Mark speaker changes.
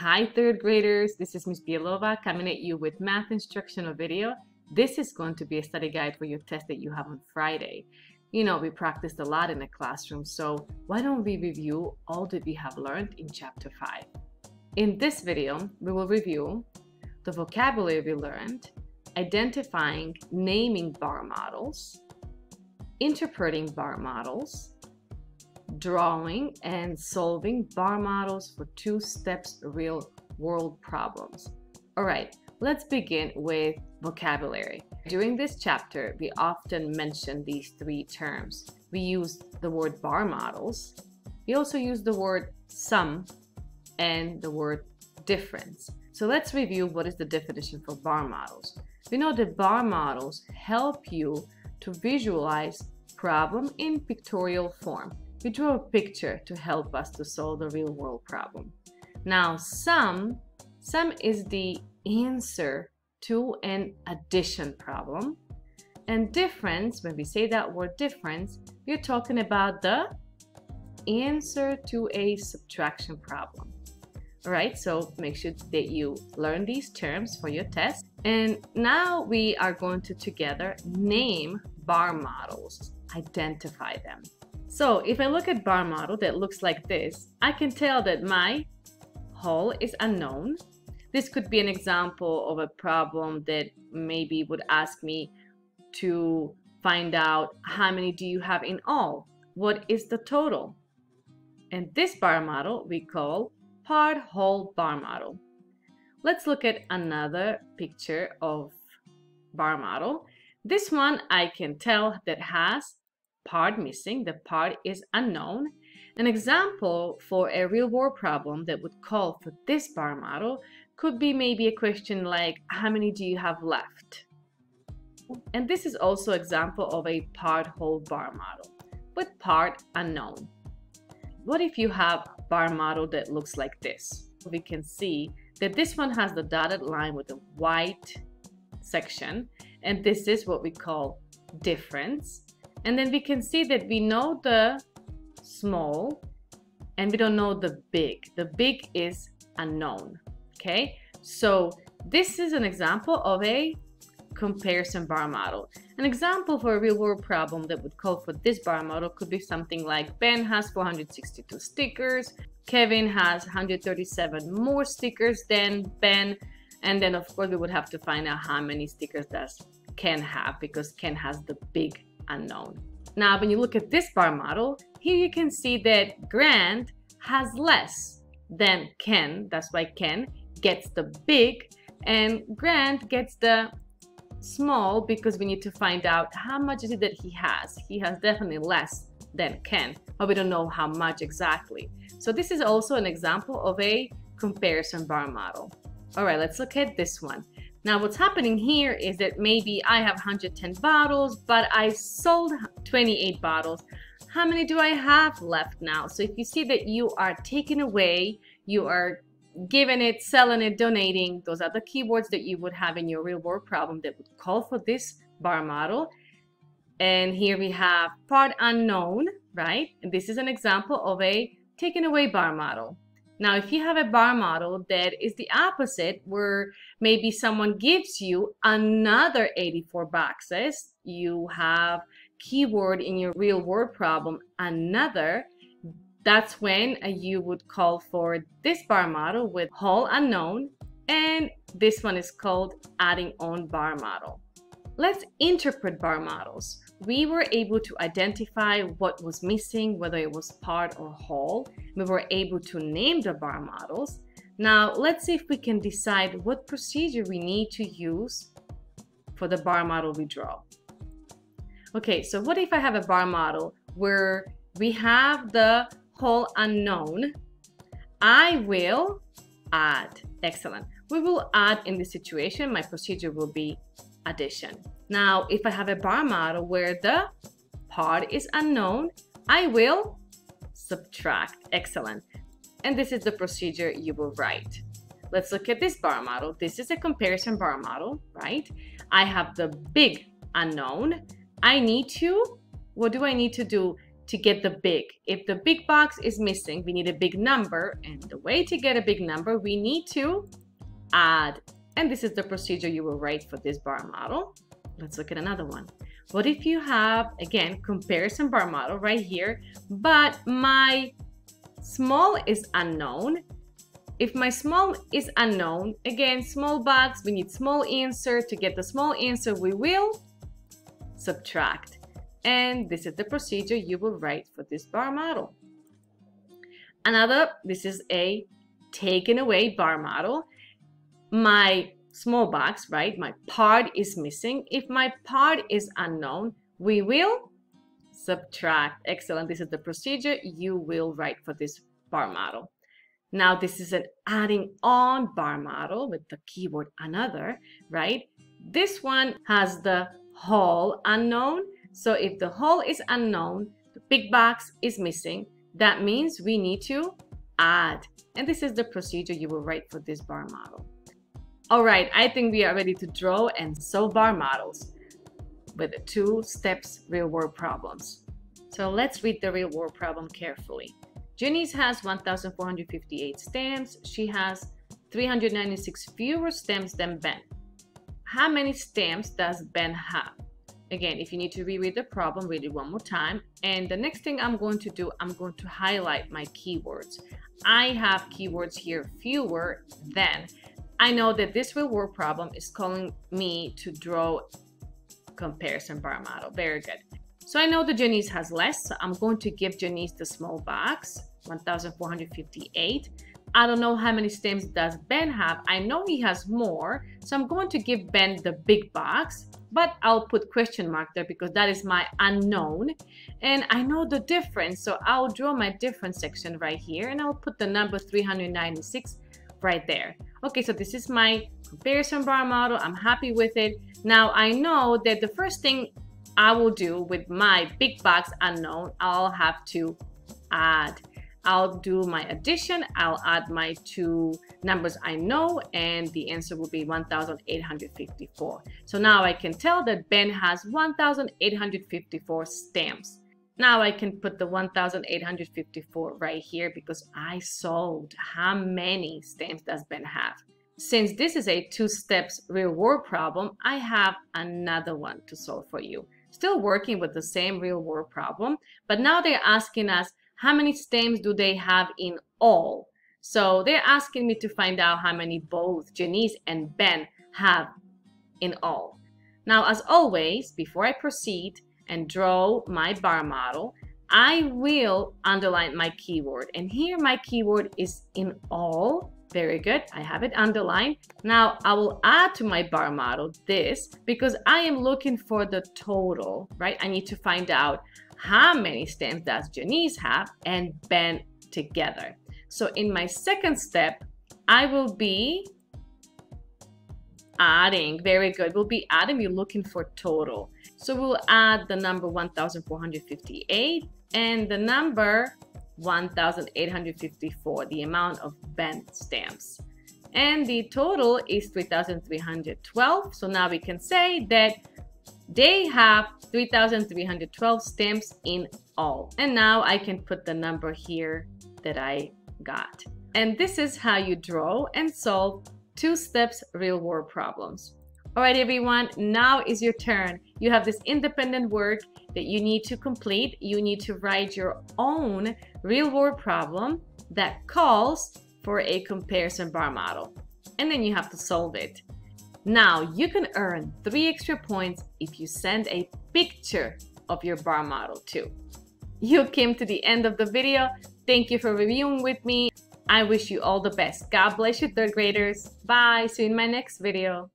Speaker 1: Hi third graders, this is Ms. Bielova coming at you with math instructional video. This is going to be a study guide for your test that you have on Friday. You know, we practiced a lot in the classroom, so why don't we review all that we have learned in chapter 5. In this video, we will review the vocabulary we learned, identifying, naming bar models, interpreting bar models, drawing and solving bar models for 2 steps real-world problems. All right, let's begin with vocabulary. During this chapter, we often mention these 3 terms. We use the word bar models. We also use the word sum and the word difference. So let's review what is the definition for bar models. We know that bar models help you to visualize problem in pictorial form. We draw a picture to help us to solve the real world problem. Now, sum is the answer to an addition problem. And difference, when we say that word difference, we're talking about the answer to a subtraction problem. All right, so make sure that you learn these terms for your test. And now we are going to together name bar models, identify them. So if I look at bar model that looks like this, I can tell that my whole is unknown. This could be an example of a problem that maybe would ask me to find out how many do you have in all? What is the total? And this bar model we call part whole bar model. Let's look at another picture of bar model. This one I can tell that has part missing, the part is unknown. An example for a real world problem that would call for this bar model could be maybe a question like, how many do you have left? And this is also an example of a part whole bar model with part unknown. What if you have a bar model that looks like this? We can see that this one has the dotted line with the white section, and this is what we call difference. And then we can see that we know the small and we don't know the big. The big is unknown, okay? So this is an example of a comparison bar model. An example for a real world problem that would call for this bar model could be something like Ben has 462 stickers, Kevin has 137 more stickers than Ben, and then of course we would have to find out how many stickers does Ken have, because Ken has the big unknown. Now, when you look at this bar model, here you can see that Grant has less than Ken. That's why Ken gets the big and Grant gets the small, because we need to find out how much is it that he has. He has definitely less than Ken, but we don't know how much exactly. So this is also an example of a comparison bar model. All right, let's look at this one. Now what's happening here is that maybe I have 110 bottles, but I sold 28 bottles. How many do I have left now? So if you see that you are taking away, you are giving it, selling it, donating, those are the keywords that you would have in your real world problem that would call for this bar model. And here we have part unknown, right? And this is an example of a taken away bar model. Now, if you have a bar model that is the opposite, where maybe someone gives you another 84 boxes, you have keyword in your real world problem, another, that's when you would call for this bar model with whole unknown, and this one is called adding on bar model. Let's interpret bar models. We were able to identify what was missing, whether it was part or whole. We were able to name the bar models. Now, let's see if we can decide what procedure we need to use for the bar model we draw. Okay, so what if I have a bar model where we have the whole unknown? I will add. Excellent. We will add in this situation. My procedure will be addition. Now, if I have a bar model where the part is unknown, I will subtract. Excellent. And this is the procedure you will write. Let's look at this bar model. This is a comparison bar model, right? I have the big unknown. I need to, what do I need to do? to get the big. If the big box is missing, we need a big number. And the way to get a big number, we need to add. And this is the procedure you will write for this bar model. Let's look at another one. What if you have, again, comparison bar model right here, but my small is unknown? If my small is unknown, again, small box, we need small answer. To get the small answer, we will subtract. And this is the procedure you will write for this bar model. This is a taken away bar model. My small box, right? My part is missing. If my part is unknown, we will subtract. Excellent. This is the procedure you will write for this bar model. Now, this is an adding on bar model with the keyword another, right? This one has the whole unknown. So if the whole is unknown, the big box is missing, that means we need to add. And this is the procedure you will write for this bar model. All right, I think we are ready to draw and solve bar models with 2 steps real world problems. So let's read the real world problem carefully. Janice has 1,458 stamps. She has 396 fewer stamps than Ben. How many stamps does Ben have? Again, if you need to reread the problem, read it one more time. And the next thing I'm going to do, I'm going to highlight my keywords. I have keywords here, fewer than. I know that this real world problem is calling me to draw comparison bar model. Very good. So I know that Janice has less, so I'm going to give Janice the small box, 1,458. I don't know how many stamps does Ben have. I know he has more, so I'm going to give Ben the big box, but I'll put question mark there because that is my unknown. And I know the difference, so I'll draw my difference section right here, and I'll put the number 396 right there. Okay, so this is my comparison bar model. I'm happy with it. Now I know that the first thing I will do with my big box unknown, I'll have to add. I'll do my addition. I'll add my 2 numbers I know, and the answer will be 1,854. So now I can tell that Ben has 1,854 stamps. Now I can put the 1,854 right here because I solved how many stamps does Ben have. Since this is a 2 steps real world problem, I have another one to solve for you. Still working with the same real world problem, but now they're asking us how many stamps do they have in all. So they're asking me to find out how many both Janice and Ben have in all. Now, as always, before I proceed and draw my bar model, I will underline my keyword. And here my keyword is in all. Very good. I have it underlined. Now I will add to my bar model this because I am looking for the total, right? I need to find out how many stamps does Janice have and Ben together. So in my second step, I will be adding. Very good. We'll be adding. We're looking for total. So we'll add the number 1,458 and the number 1,854, the amount of Ben stamps. And the total is 3,312. So now we can say that they have 3,312 stamps in all. And now I can put the number here that I got. And this is how you draw and solve 2 steps real world problems. All right, everyone, now is your turn. You have this independent work that you need to complete. You need to write your own real world problem that calls for a comparison bar model. And then you have to solve it. Now, you can earn 3 extra points if you send a picture of your bar model too. You came to the end of the video. Thank you for reviewing with me. I wish you all the best. God bless you, 3rd graders. Bye. See you in my next video.